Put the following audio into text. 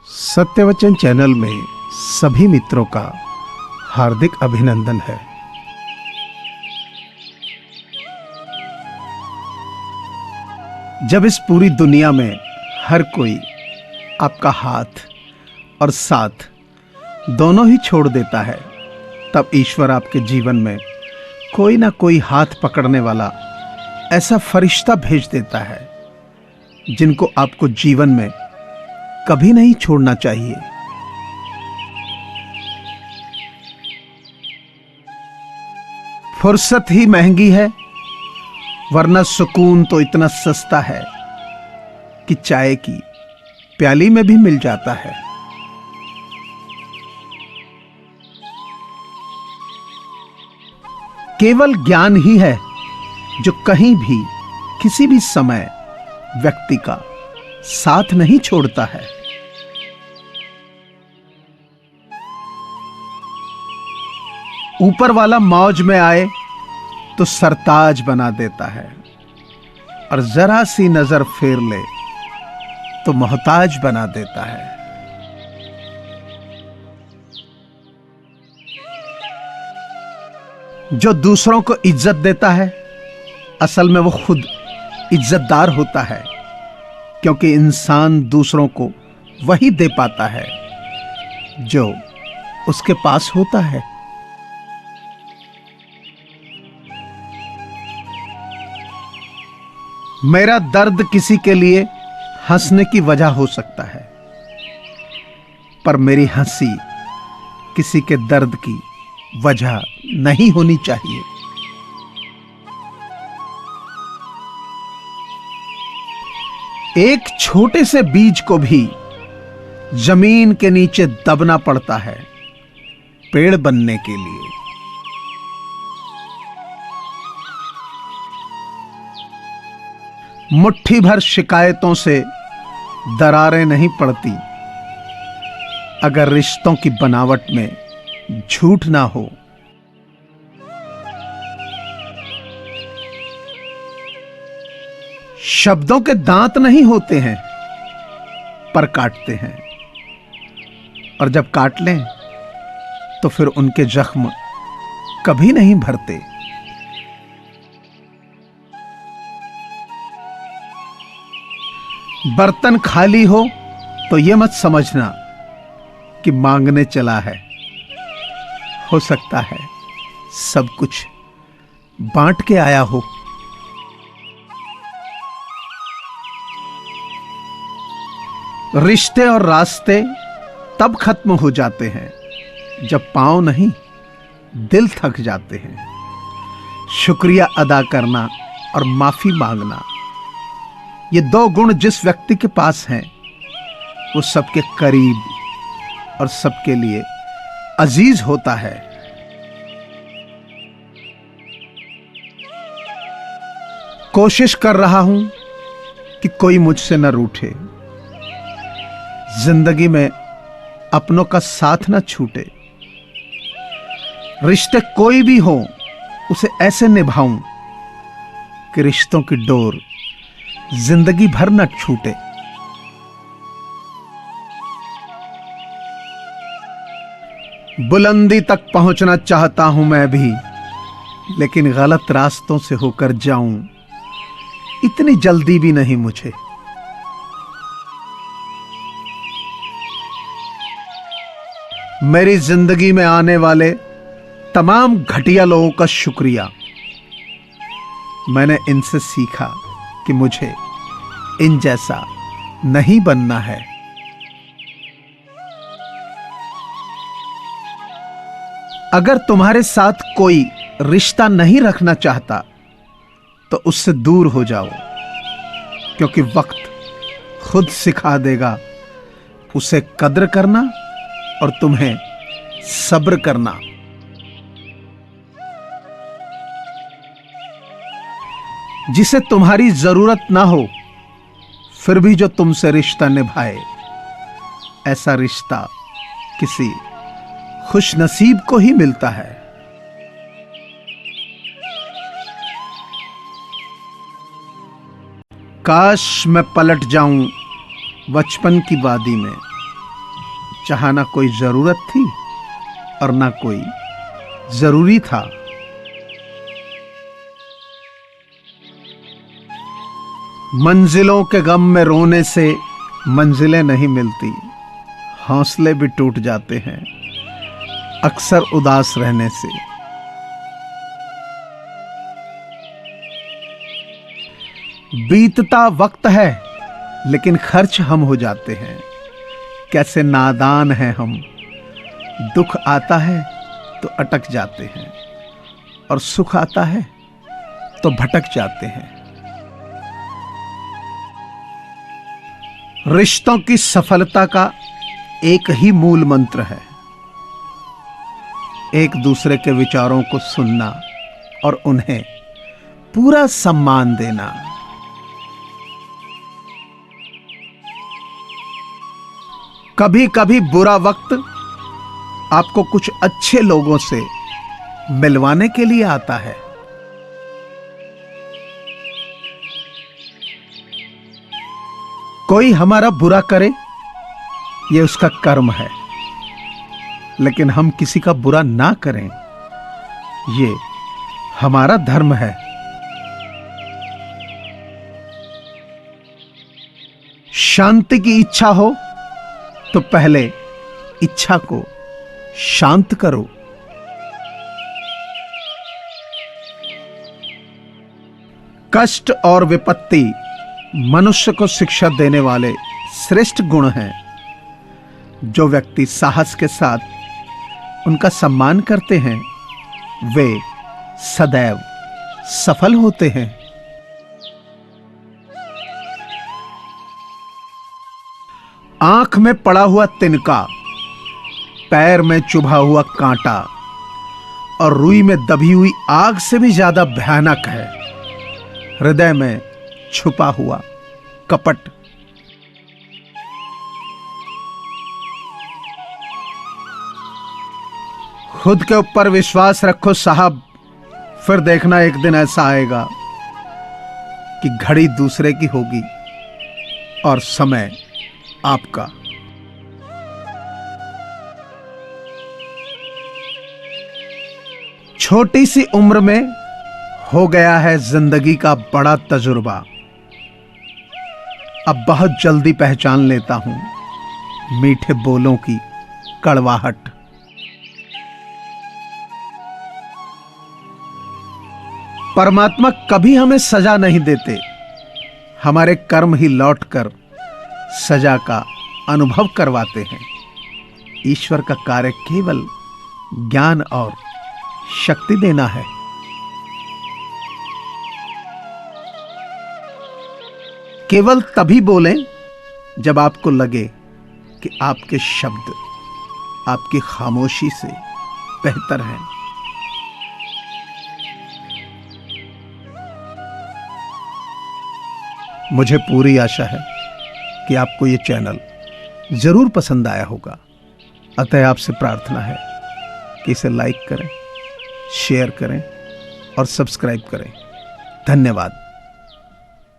सत्यवचन channel में सभी मित्रों का हार्दिक अभिनंदन है। जब इस पूरी दुनिया में हर कोई आपका हाथ और साथ दोनों ही छोड़ देता है, तब ईश्वर आपके जीवन में कोई ना कोई हाथ पकड़ने वाला ऐसा फरिश्ता भेज देता है जिनको आपको जीवन में कभी नहीं छोड़ना चाहिए। फुर्सत ही महंगी है, वरना सुकून तो इतना सस्ता है कि चाय की प्याली में भी मिल जाता है। केवल ज्ञान ही है जो कहीं भी किसी भी समय व्यक्ति का साथ नहीं छोड़ता है। ऊपर वाला मौज में आए तो सरताज बना देता है, और जरा सी नजर फेर ले तो मोहताज बना देता है। जो दूसरों को इज्जत देता है, असल में वो खुद इज्जतदार होता है, क्योंकि इंसान दूसरों को वही दे पाता है जो उसके पास होता है। मेरा दर्द किसी के लिए हंसने की वजह हो सकता है, पर मेरी हंसी किसी के दर्द की वजह नहीं होनी चाहिए। एक छोटे से बीज को भी जमीन के नीचे दबना पड़ता है पेड़ बनने के लिए। मुट्ठी भर शिकायतों से दरारें नहीं पड़ती अगर रिश्तों की बनावट में झूठ ना हो। शब्दों के दांत नहीं होते हैं, पर काटते हैं, और जब काट लें तो फिर उनके जख्म कभी नहीं भरते। बर्तन खाली हो तो यह मत समझना कि मांगने चला है। हो सकता है सब कुछ बांट के आया हो। रिश्ते और रास्ते तब खत्म हो जाते हैं जब पांव नहीं, दिल थक जाते हैं। शुक्रिया अदा करना और माफी मांगना, ये दो गुण जिस व्यक्ति के पास हैं, वो सबके करीब और सबके लिए अजीज होता है। कोशिश कर रहा हूं कि कोई मुझसे न रूठे, जिंदगी में अपनों का साथ न छूटे। रिश्ते कोई भी हो, उसे ऐसे निभाऊं कि रिश्तों की डोर जिंदगी भर न छूटे। बुलंदी तक पहुंचना चाहता हूं मैं भी, लेकिन गलत रास्तों से होकर जाऊं, इतनी जल्दी भी नहीं मुझे। मेरी जिंदगी में आने वाले तमाम घटिया लोगों का शुक्रिया। मैंने इनसे सीखा कि मुझे इन जैसा नहीं बनना है। अगर तुम्हारे साथ कोई रिश्ता नहीं रखना चाहता तो उससे दूर हो जाओ, क्योंकि वक्त खुद सिखा देगा उसे कद्र करना और तुम्हें सब्र करना। जिसे तुम्हारी जरूरत ना हो, फिर भी जो तुमसे रिश्ता निभाए, ऐसा रिश्ता किसी खुशनसीब को ही मिलता है। काश मैं पलट जाऊं बचपन की वादी में, जहां ना कोई जरूरत थी और ना कोई जरूरी था। मंजिलों के गम में रोने से मंजिलें नहीं मिलती, हौसले भी टूट जाते हैं अक्सर उदास रहने से। बीतता वक्त है लेकिन खर्च हम हो जाते हैं, कैसे नादान हैं हम। दुख आता है तो अटक जाते हैं और सुख आता है तो भटक जाते हैं। रिश्तों की सफलता का एक ही मूल मंत्र है, एक दूसरे के विचारों को सुनना और उन्हें पूरा सम्मान देना। कभी कभी बुरा वक्त आपको कुछ अच्छे लोगों से मिलवाने के लिए आता है। कोई हमारा बुरा करे ये उसका कर्म है, लेकिन हम किसी का बुरा ना करें ये हमारा धर्म है। शांति की इच्छा हो तो पहले इच्छा को शांत करो। कष्ट और विपत्ति मनुष्य को शिक्षा देने वाले श्रेष्ठ गुण हैं। जो व्यक्ति साहस के साथ उनका सम्मान करते हैं वे सदैव सफल होते हैं। आंख में पड़ा हुआ तिनका, पैर में चुभा हुआ कांटा और रुई में दबी हुई आग से भी ज्यादा भयानक है हृदय में छुपा हुआ कपट। खुद के ऊपर विश्वास रखो साहब, फिर देखना एक दिन ऐसा आएगा कि घड़ी दूसरे की होगी और समय आपका। छोटी सी उम्र में हो गया है जिंदगी का बड़ा तजुर्बा, अब बहुत जल्दी पहचान लेता हूं मीठे बोलों की कड़वाहट। परमात्मा कभी हमें सजा नहीं देते, हमारे कर्म ही लौटकर सजा का अनुभव करवाते हैं। ईश्वर का कार्य केवल ज्ञान और शक्ति देना है। केवल तभी बोलें जब आपको लगे कि आपके शब्द आपकी खामोशी से बेहतर हैं। मुझे पूरी आशा है कि आपको ये चैनल जरूर पसंद आया होगा, अतः आपसे प्रार्थना है कि इसे लाइक करें, शेयर करें और सब्सक्राइब करें। धन्यवाद।